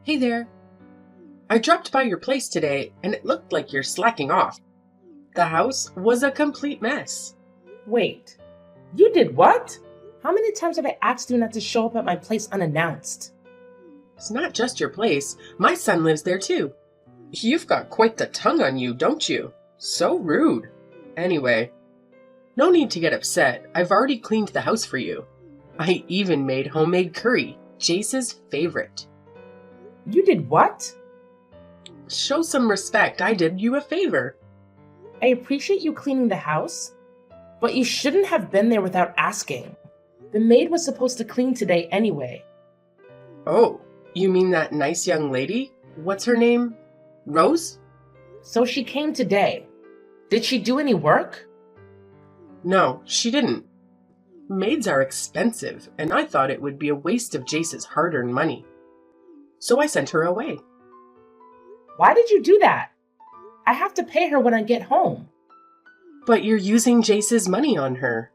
Hey there. I dropped by your place today and it looked like you're slacking off. The house was a complete mess. Wait, you did what? How many times have I asked you not to show up at my place unannounced? It's not just your place, my son lives there too. You've got quite the tongue on you, don't you? So rude. Anyway, no need to get upset. I've already cleaned the house for you. I even made homemade curry, Jace's favorite. You did what? Show some respect. I did you a favor. I appreciate you cleaning the house, but you shouldn't have been there without asking. The maid was supposed to clean today anyway. Oh, you mean that nice young lady? What's her name? Rose? So she came today. Did she do any work? No, she didn't. Maids are expensive, and I thought it would be a waste of Jace's hard-earned money. So I sent her away. Why did you do that? I have to pay her when I get home. But you're using Jace's money on her.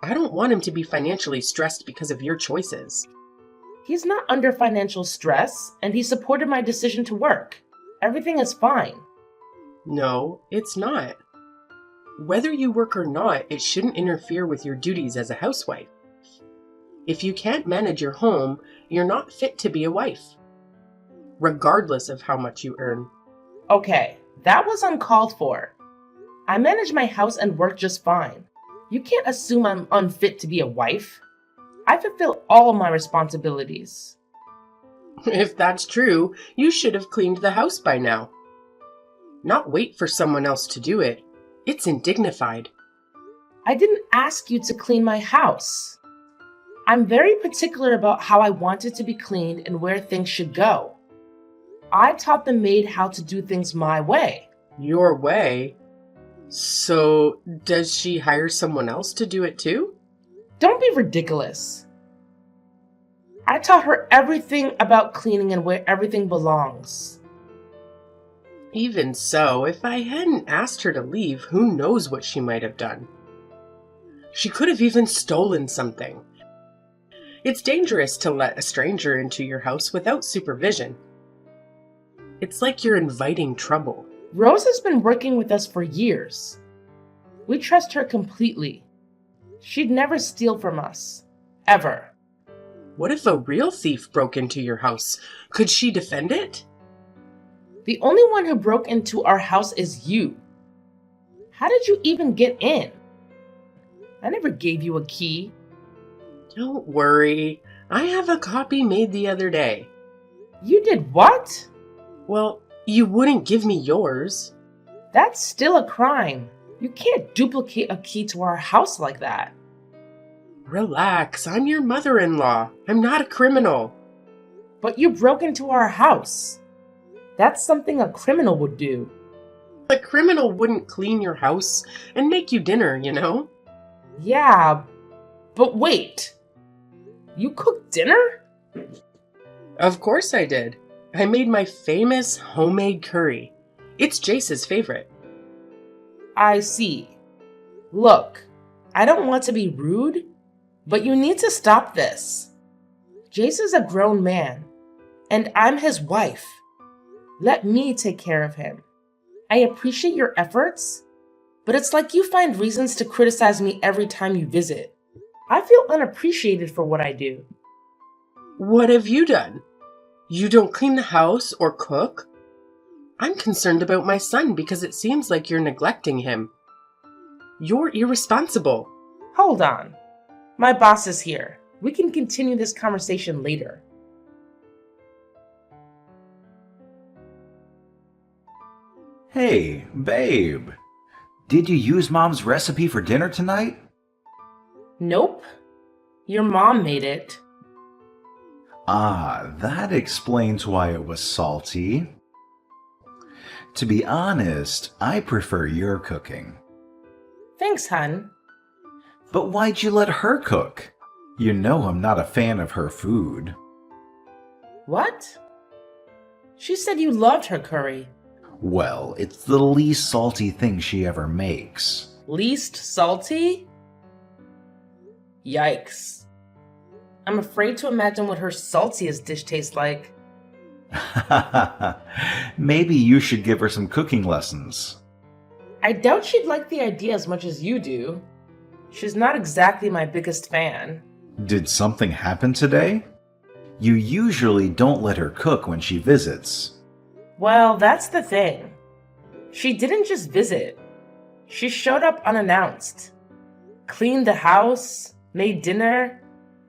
I don't want him to be financially stressed because of your choices. He's not under financial stress, and he supported my decision to work. Everything is fine. No, it's not. Whether you work or not, it shouldn't interfere with your duties as a housewife. If you can't manage your home, you're not fit to be a wife, regardless of how much you earn. Okay, that was uncalled for. I manage my house and work just fine. You can't assume I'm unfit to be a wife. I fulfill all my responsibilities. If that's true, you should have cleaned the house by now. Not wait for someone else to do it. It's indignified. I didn't ask you to clean my house. I'm very particular about how I want it to be cleaned and where things should go. I taught the maid how to do things my way. Your way? So, does she hire someone else to do it too? Don't be ridiculous. I taught her everything about cleaning and where everything belongs. Even so, if I hadn't asked her to leave, who knows what she might have done. She could have even stolen something. It's dangerous to let a stranger into your house without supervision. It's like you're inviting trouble. Rose has been working with us for years. We trust her completely. She'd never steal from us. Ever. What if a real thief broke into your house? Could she defend it? The only one who broke into our house is you. How did you even get in? I never gave you a key. Don't worry. I have a copy made the other day. You did what? Well, you wouldn't give me yours. That's still a crime. You can't duplicate a key to our house like that. Relax, I'm your mother-in-law. I'm not a criminal. But you broke into our house. That's something a criminal would do. A criminal wouldn't clean your house and make you dinner, you know? Yeah, but wait. You cooked dinner? Of course I did. I made my famous homemade curry. It's Jace's favorite. I see. Look, I don't want to be rude, but you need to stop this. Jace is a grown man, and I'm his wife. Let me take care of him. I appreciate your efforts, but it's like you find reasons to criticize me every time you visit. I feel unappreciated for what I do. What have you done? You don't clean the house or cook? I'm concerned about my son because it seems like you're neglecting him. You're irresponsible. Hold on. My boss is here. We can continue this conversation later. Hey, babe. Did you use Mom's recipe for dinner tonight? Nope. Your mom made it. Ah, that explains why it was salty. To be honest, I prefer your cooking. Thanks, hun. But why'd you let her cook? You know I'm not a fan of her food. What? She said you loved her curry. Well, it's the least salty thing she ever makes. Least salty? Yikes. I'm afraid to imagine what her saltiest dish tastes like. Maybe you should give her some cooking lessons. I doubt she'd like the idea as much as you do. She's not exactly my biggest fan. Did something happen today? You usually don't let her cook when she visits. Well, that's the thing. She didn't just visit. She showed up unannounced, cleaned the house, made dinner,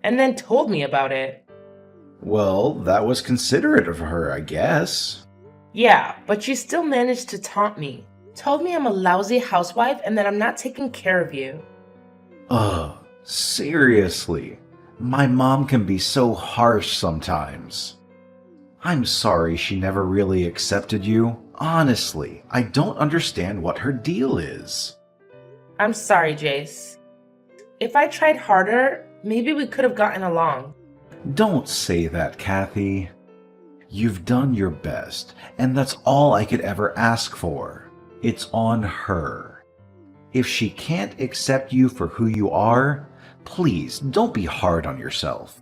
and then told me about it. Well, that was considerate of her, I guess. Yeah, but she still managed to taunt me. Told me I'm a lousy housewife and that I'm not taking care of you. Ugh, seriously. My mom can be so harsh sometimes. I'm sorry she never really accepted you. Honestly, I don't understand what her deal is. I'm sorry, Jace. If I tried harder, maybe we could have gotten along. Don't say that, Kathy. You've done your best, and that's all I could ever ask for. It's on her. If she can't accept you for who you are, please don't be hard on yourself.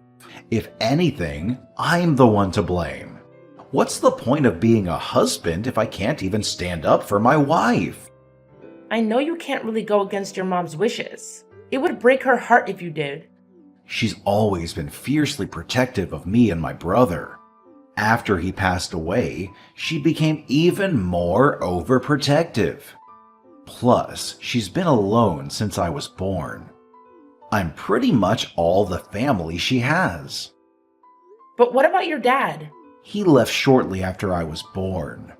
If anything, I'm the one to blame. What's the point of being a husband if I can't even stand up for my wife? I know you can't really go against your mom's wishes. It would break her heart if you did. She's always been fiercely protective of me and my brother. After he passed away, she became even more overprotective. Plus, she's been alone since I was born. I'm pretty much all the family she has. But what about your dad? He left shortly after I was born.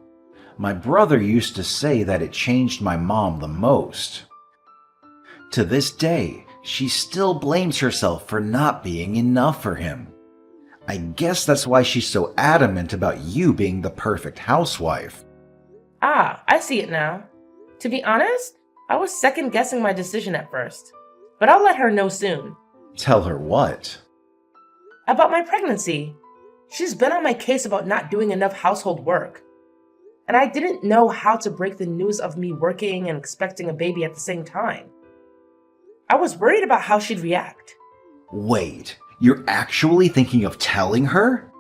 My brother used to say that it changed my mom the most. To this day, she still blames herself for not being enough for him. I guess that's why she's so adamant about you being the perfect housewife. Ah, I see it now. To be honest, I was second-guessing my decision at first. But I'll let her know soon. Tell her what? About my pregnancy. She's been on my case about not doing enough household work. And I didn't know how to break the news of me working and expecting a baby at the same time. I was worried about how she'd react. Wait, you're actually thinking of telling her?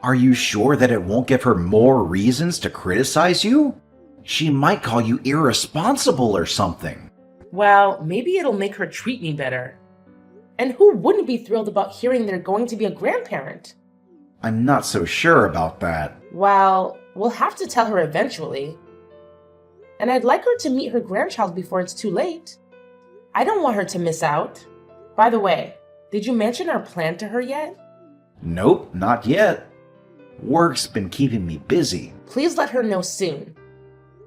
Are you sure that it won't give her more reasons to criticize you? She might call you irresponsible or something. Well, maybe it'll make her treat me better. And who wouldn't be thrilled about hearing they're going to be a grandparent? I'm not so sure about that. Well, we'll have to tell her eventually. And I'd like her to meet her grandchild before it's too late. I don't want her to miss out. By the way, did you mention our plan to her yet? Nope, not yet. Work's been keeping me busy. Please let her know soon.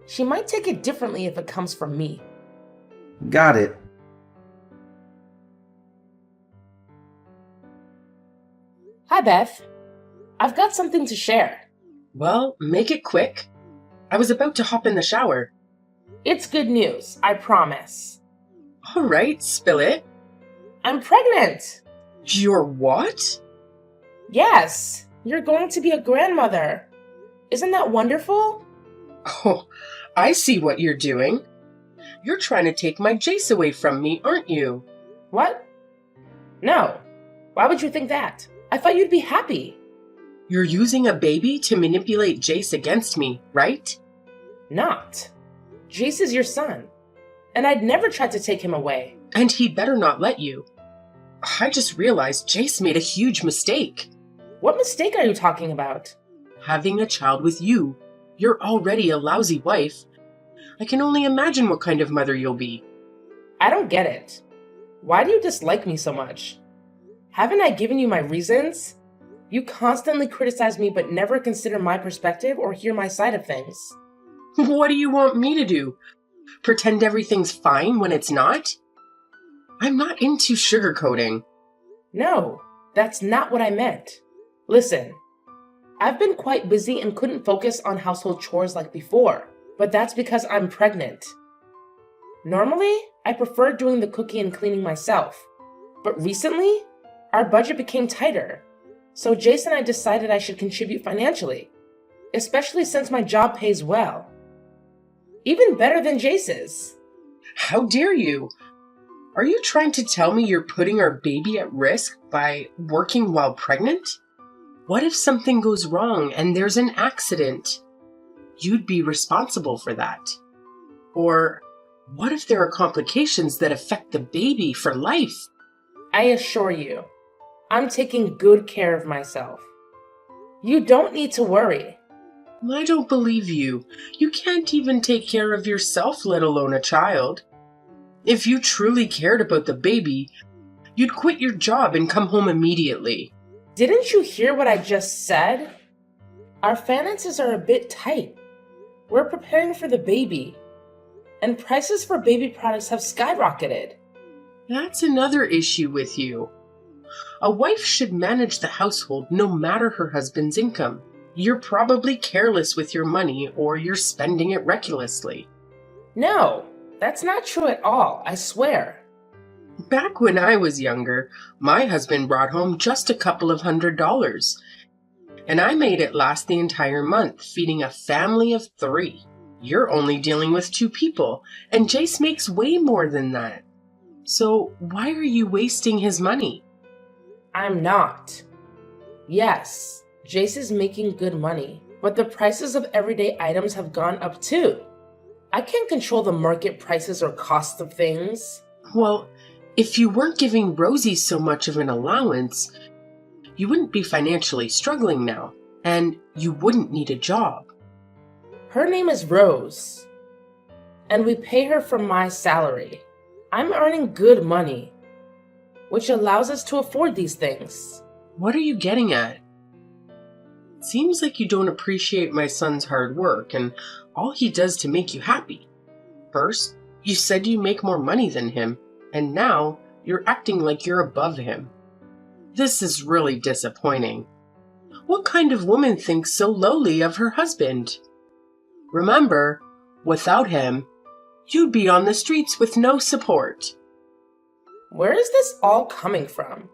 She might take it differently if it comes from me. Got it. Hi, Beth. I've got something to share. Well, make it quick. I was about to hop in the shower. It's good news, I promise. All right, spill it. I'm pregnant! You're what? Yes, you're going to be a grandmother. Isn't that wonderful? Oh, I see what you're doing. You're trying to take my Jace away from me, aren't you? What? No. Why would you think that? I thought you'd be happy. You're using a baby to manipulate Jace against me, right? Not. Jace is your son, and I'd never tried to take him away. And he'd better not let you. I just realized Jace made a huge mistake. What mistake are you talking about? Having a child with you. You're already a lousy wife. I can only imagine what kind of mother you'll be. I don't get it. Why do you dislike me so much? Haven't I given you my reasons? You constantly criticize me but never consider my perspective or hear my side of things. What do you want me to do? Pretend everything's fine when it's not? I'm not into sugarcoating. No, that's not what I meant. Listen, I've been quite busy and couldn't focus on household chores like before, but that's because I'm pregnant. Normally, I prefer doing the cooking and cleaning myself, but recently, our budget became tighter, so Jace and I decided I should contribute financially, especially since my job pays well. Even better than Jace's. How dare you? Are you trying to tell me you're putting our baby at risk by working while pregnant? What if something goes wrong and there's an accident? You'd be responsible for that. Or what if there are complications that affect the baby for life? I assure you, I'm taking good care of myself. You don't need to worry. I don't believe you. You can't even take care of yourself, let alone a child. If you truly cared about the baby, you'd quit your job and come home immediately. Didn't you hear what I just said? Our finances are a bit tight. We're preparing for the baby, and prices for baby products have skyrocketed. That's another issue with you. A wife should manage the household no matter her husband's income. You're probably careless with your money or you're spending it recklessly. No, that's not true at all, I swear. Back when I was younger, my husband brought home just a couple of $100s, and I made it last the entire month, feeding a family of 3. You're only dealing with 2 people, and Jace makes way more than that. So why are you wasting his money? I'm not. Yes, Jace is making good money, but the prices of everyday items have gone up too. I can't control the market prices or cost of things. Well, if you weren't giving Rosie so much of an allowance, you wouldn't be financially struggling now, and you wouldn't need a job. Her name is Rose, and we pay her from my salary. I'm earning good money, which allows us to afford these things. What are you getting at? It seems like you don't appreciate my son's hard work and all he does to make you happy. First, you said you make more money than him, and now you're acting like you're above him. This is really disappointing. What kind of woman thinks so lowly of her husband? Remember, without him, you'd be on the streets with no support. Where is this all coming from?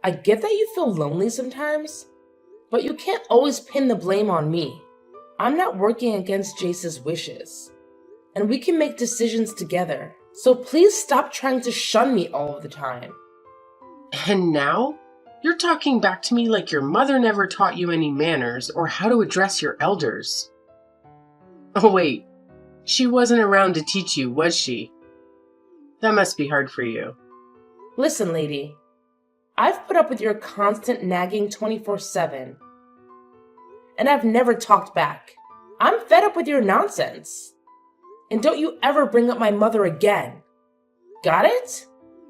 I get that you feel lonely sometimes, but you can't always pin the blame on me. I'm not working against Jace's wishes, and we can make decisions together. So please stop trying to shun me all of the time. And now, you're talking back to me like your mother never taught you any manners or how to address your elders. Oh wait, she wasn't around to teach you, was she? That must be hard for you. Listen, lady, I've put up with your constant nagging 24/7, and I've never talked back. I'm fed up with your nonsense. And don't you ever bring up my mother again. Got it?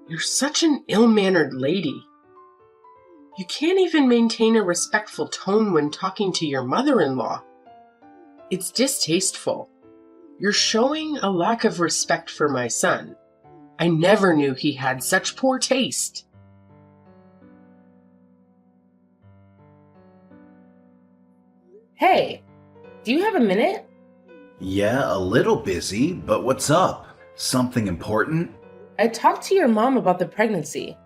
You're such an ill-mannered lady. You can't even maintain a respectful tone when talking to your mother-in-law. It's distasteful. You're showing a lack of respect for my son. I never knew he had such poor taste. Hey, do you have a minute? Yeah, a little busy, but what's up? Something important? I talked to your mom about the pregnancy.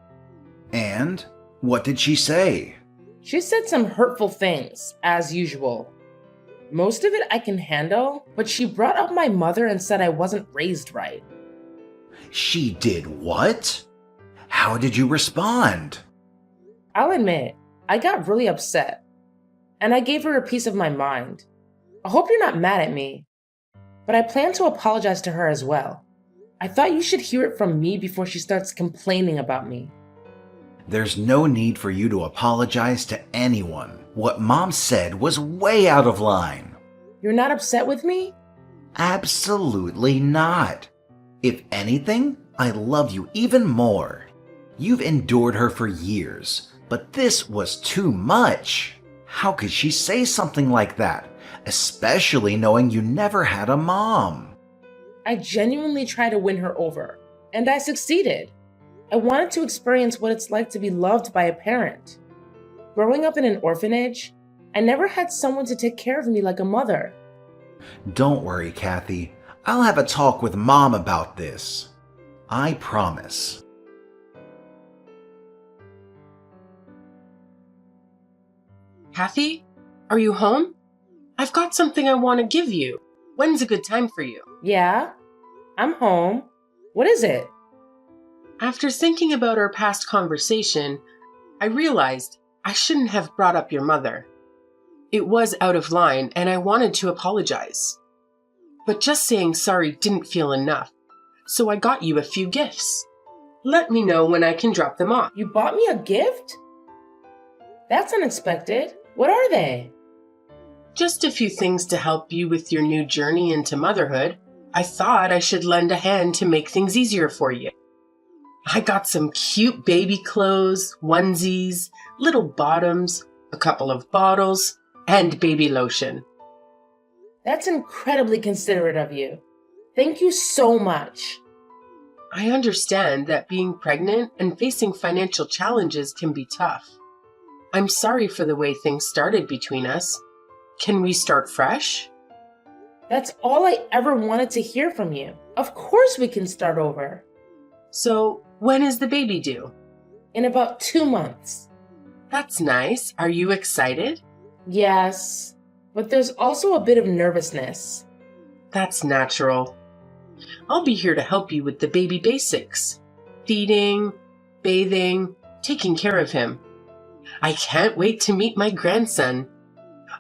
And? What did she say? She said some hurtful things, as usual. Most of it I can handle, but she brought up my mother and said I wasn't raised right. She did what? How did you respond? I'll admit, I got really upset, and I gave her a piece of my mind. I hope you're not mad at me, but I plan to apologize to her as well. I thought you should hear it from me before she starts complaining about me. There's no need for you to apologize to anyone. What Mom said was way out of line. You're not upset with me? Absolutely not. If anything, I love you even more. You've endured her for years, but this was too much. How could she say something like that, especially knowing you never had a mom? I genuinely tried to win her over, and I succeeded. I wanted to experience what it's like to be loved by a parent. Growing up in an orphanage, I never had someone to take care of me like a mother. Don't worry, Kathy. I'll have a talk with Mom about this. I promise. Kathy, are you home? I've got something I want to give you. When's a good time for you? Yeah, I'm home. What is it? After thinking about our past conversation, I realized I shouldn't have brought up your mother. It was out of line, and I wanted to apologize. But just saying sorry didn't feel enough, so I got you a few gifts. Let me know when I can drop them off. You bought me a gift? That's unexpected. What are they? Just a few things to help you with your new journey into motherhood. I thought I should lend a hand to make things easier for you. I got some cute baby clothes, onesies, little bottoms, a couple of bottles, and baby lotion. That's incredibly considerate of you. Thank you so much. I understand that being pregnant and facing financial challenges can be tough. I'm sorry for the way things started between us. Can we start fresh? That's all I ever wanted to hear from you. Of course we can start over. So, when is the baby due? In about 2 months. That's nice. Are you excited? Yes, but there's also a bit of nervousness. That's natural. I'll be here to help you with the baby basics. Feeding, bathing, taking care of him. I can't wait to meet my grandson.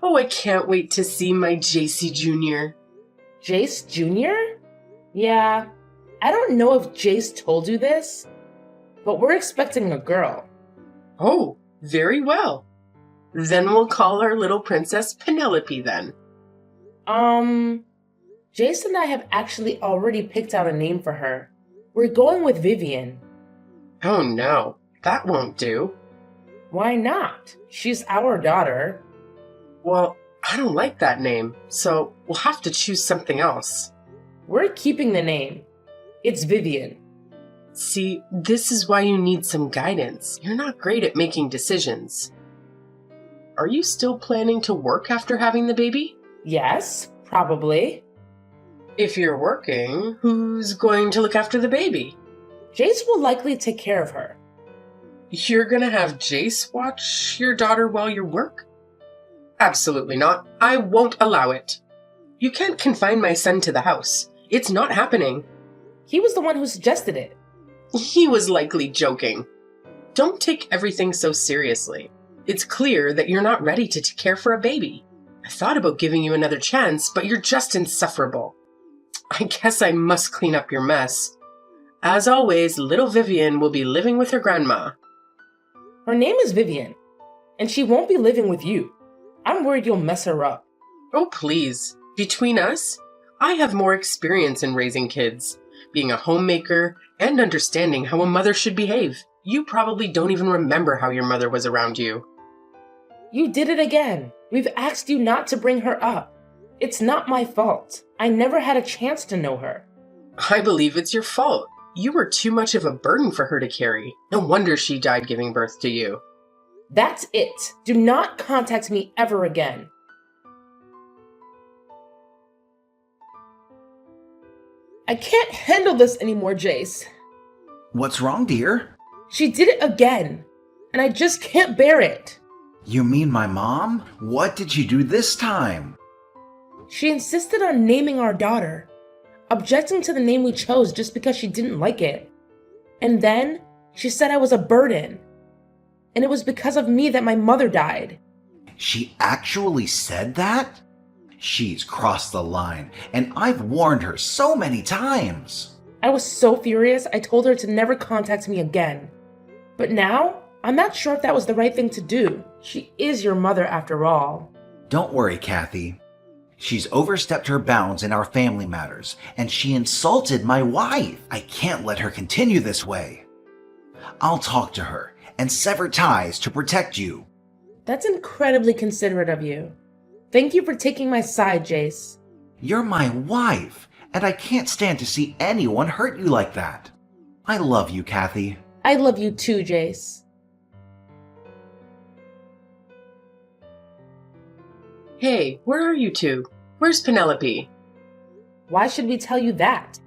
Oh, I can't wait to see my JC Jr. Jace Jr.? Yeah, I don't know if Jace told you this, but we're expecting a girl. Oh, very well. Then we'll call our little princess Penelope then. Jace and I have actually already picked out a name for her. We're going with Vivian. Oh no, that won't do. Why not? She's our daughter. Well, I don't like that name, so we'll have to choose something else. We're keeping the name. It's Vivian. See, this is why you need some guidance. You're not great at making decisions. Are you still planning to work after having the baby? Yes, probably. If you're working, who's going to look after the baby? Jace will likely take care of her. You're gonna have Jace watch your daughter while you work? Absolutely not. I won't allow it. You can't confine my son to the house. It's not happening. He was the one who suggested it. He was likely joking. Don't take everything so seriously. It's clear that you're not ready to care for a baby. I thought about giving you another chance, but you're just insufferable. I guess I must clean up your mess. As always, little Vivian will be living with her grandma. Her name is Vivian, and she won't be living with you. I'm worried you'll mess her up. Oh, please. Between us, I have more experience in raising kids, being a homemaker, and understanding how a mother should behave. You probably don't even remember how your mother was around you. You did it again. We've asked you not to bring her up. It's not my fault. I never had a chance to know her. I believe it's your fault. You were too much of a burden for her to carry. No wonder she died giving birth to you. That's it. Do not contact me ever again. I can't handle this anymore, Jace. What's wrong, dear? She did it again, and I just can't bear it. You mean my mom? What did she do this time? She insisted on naming our daughter, objecting to the name we chose just because she didn't like it. And then she said I was a burden. And it was because of me that my mother died. She actually said that? She's crossed the line, and I've warned her so many times. I was so furious, I told her to never contact me again. But now, I'm not sure if that was the right thing to do. She is your mother after all. Don't worry, Kathy. She's overstepped her bounds in our family matters, and she insulted my wife. I can't let her continue this way. I'll talk to her and sever ties to protect you. That's incredibly considerate of you. Thank you for taking my side, Jace. You're my wife, and I can't stand to see anyone hurt you like that. I love you, Kathy. I love you too, Jace. Hey, where are you two? Where's Penelope? Why should we tell you that?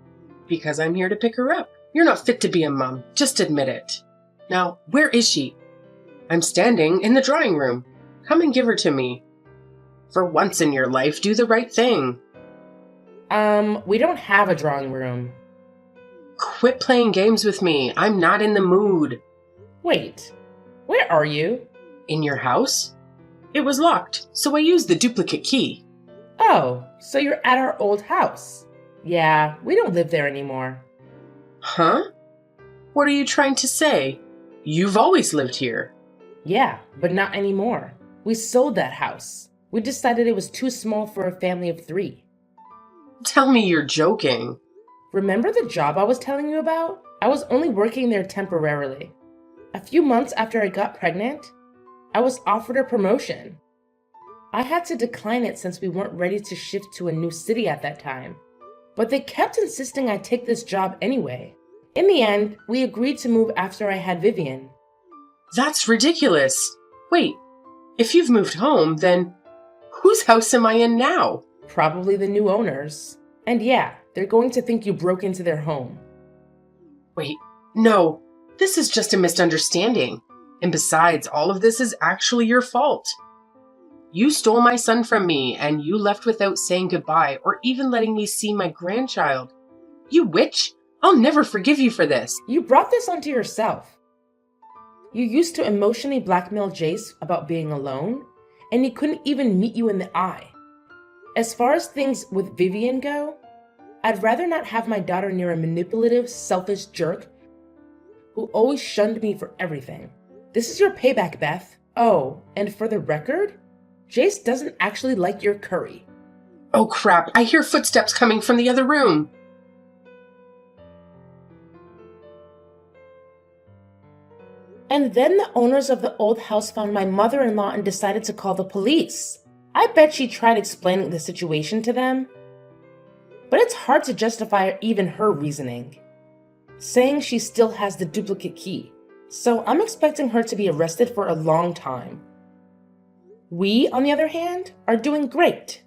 Because I'm here to pick her up. You're not fit to be a mom. Just admit it. Now, where is she? I'm standing in the drawing room. Come and give her to me. For once in your life, do the right thing. We don't have a drawing room. Quit playing games with me. I'm not in the mood. Wait, where are you? In your house? It was locked, so I used the duplicate key. Oh, so you're at our old house. Yeah, we don't live there anymore. Huh? What are you trying to say? You've always lived here. Yeah, but not anymore. We sold that house. We decided it was too small for a family of 3. Tell me you're joking. Remember the job I was telling you about? I was only working there temporarily. A few months after I got pregnant, I was offered a promotion. I had to decline it since we weren't ready to shift to a new city at that time. But they kept insisting I take this job anyway. In the end, we agreed to move after I had Vivian. That's ridiculous. Wait, if you've moved home, then whose house am I in now? Probably the new owners. And yeah, they're going to think you broke into their home. Wait, no, this is just a misunderstanding. And besides, all of this is actually your fault. You stole my son from me, and you left without saying goodbye or even letting me see my grandchild. You witch! I'll never forgive you for this. You brought this onto yourself. You used to emotionally blackmail Jace about being alone, and he couldn't even meet you in the eye. As far as things with Vivian go, I'd rather not have my daughter near a manipulative, selfish jerk who always shunned me for everything. This is your payback, Beth. Oh, and for the record, Jace doesn't actually like your curry. Oh crap, I hear footsteps coming from the other room. And then the owners of the old house found my mother-in-law and decided to call the police. I bet she tried explaining the situation to them, but it's hard to justify even her reasoning, saying she still has the duplicate key. So I'm expecting her to be arrested for a long time. We, on the other hand, are doing great.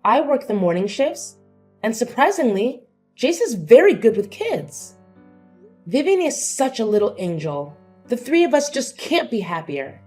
I work the morning shifts, and surprisingly, Jace is very good with kids. Vivian is such a little angel. The 3 of us just can't be happier.